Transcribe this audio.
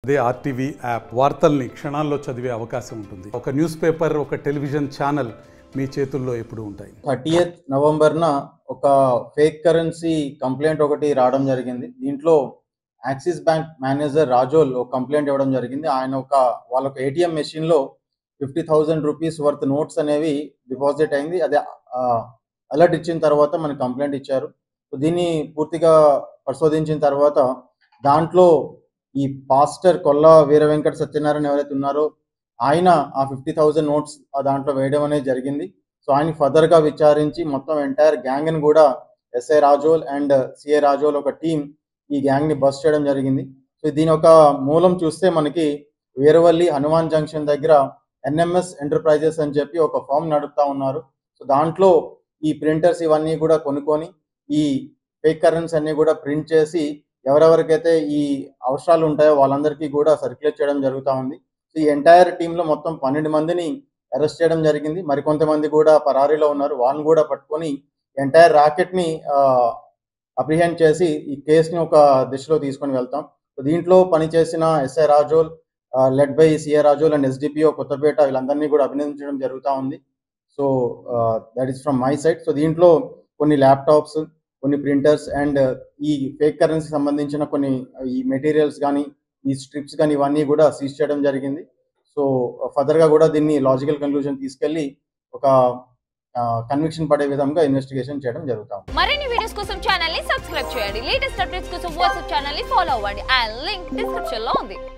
అదే RTV app వార్తల్ని క్షణాల్లో చదివే అవకాశం ఉంటుంది. ఒక న్యూస్ పేపర్, ఒక టెలివిజన్ ఛానల్ మీ చేతుల్లో ఎప్పుడూ ఉంటాయి. 30th నవంబర్న ఒక ఫేక్ కరెన్సీ కంప్లైంట్ ఒకటి రావడం జరిగింది. దీంట్లో యాక్సిస్ బ్యాంక్ మేనేజర్ రాజోల్ ఒక కంప్లైంట్ ఇవ్వడం జరిగింది. ఆయన వాళ్ళ ఏటీఎం మెషిన్లో 50,000 రూపీస్ వర్త్ నోట్స్ అనేవి డిపాజిట్ అయింది. అదే అలర్ట్ ఇచ్చిన తర్వాత మనకి కంప్లైంట్ ఇచ్చారు. దీన్ని పూర్తిగా పరిశోధించిన తర్వాత దాంట్లో ఈ పాస్టర్ కొల్లా వీర వెంకట సత్యనారాయణ ఎవరైతే ఉన్నారో ఆయన ఆ 50,000 నోట్స్ దాంట్లో వేయడం అనేది జరిగింది. సో ఆయన ఫర్దర్గా విచారించి మొత్తం ఎంటైర్ గ్యాంగ్ని కూడా SI Razole and CI Razole ఒక టీం ఈ గ్యాంగ్ని బస్ట్ చేయడం జరిగింది. సో దీని ఒక మూలం చూస్తే మనకి వీరవల్లి హనుమాన్ జంక్షన్ దగ్గర ఎన్ఎంఎస్ ఎంటర్ప్రైజెస్ అని చెప్పి ఒక ఫామ్ నడుపుతా ఉన్నారు. సో దాంట్లో ఈ ప్రింటర్స్ ఇవన్నీ కూడా కొనుక్కొని ఈ ఫేక్ కరెన్సీ అన్ని కూడా ప్రింట్ చేసి ఎవరెవరికైతే ఈ అవసరాలు ఉంటాయో వాళ్ళందరికీ కూడా సర్క్యులేట్ చేయడం జరుగుతూ ఉంది. సో ఈ ఎంటైర్ టీంలో మొత్తం 12 మందిని అరెస్ట్ చేయడం జరిగింది. మరికొంతమంది కూడా పరారీలో ఉన్నారు. వాళ్ళని కూడా పట్టుకొని ఎంటైర్ ర్యాకెట్ని అప్రిహెండ్ చేసి ఈ కేసుని ఒక దిశలో తీసుకొని వెళ్తాం. సో దీంట్లో పనిచేసిన SI Razole, led by CI Razole and SDPO Kothapeta వీళ్ళందరినీ కూడా అభినందించడం జరుగుతూ ఉంది. So that is from my side. So దీంట్లో కొన్ని ల్యాప్టాప్స్, కొన్ని ప్రింటర్స్ అండ్ ఈ ఫేక్ కరెన్సీ సంబంధించిన కొన్ని ఈ మెటీరియల్స్ కానీ, ఈ స్ట్రిప్స్ కానీ ఇవన్నీ కూడా సీజ్ చేయడం జరిగింది. సో ఫర్దర్గా కూడా దీన్ని లాజికల్ కన్క్లూజన్ తీసుకెళ్లి ఒక కన్విక్షన్ పడే విధంగా ఇన్వెస్టిగేషన్ చేయడం జరుగుతాం. మరిన్ని వీడియోస్ కోసం ఛానల్ ని సబ్స్క్రైబ్ చేయండి. లేటెస్ట్ అప్డేట్స్ కోసం వాట్సాప్ ఛానల్ ని ఫాలో అవ్వండి. ఆ లింక్ డిస్క్రిప్షన్ లో ఉంది.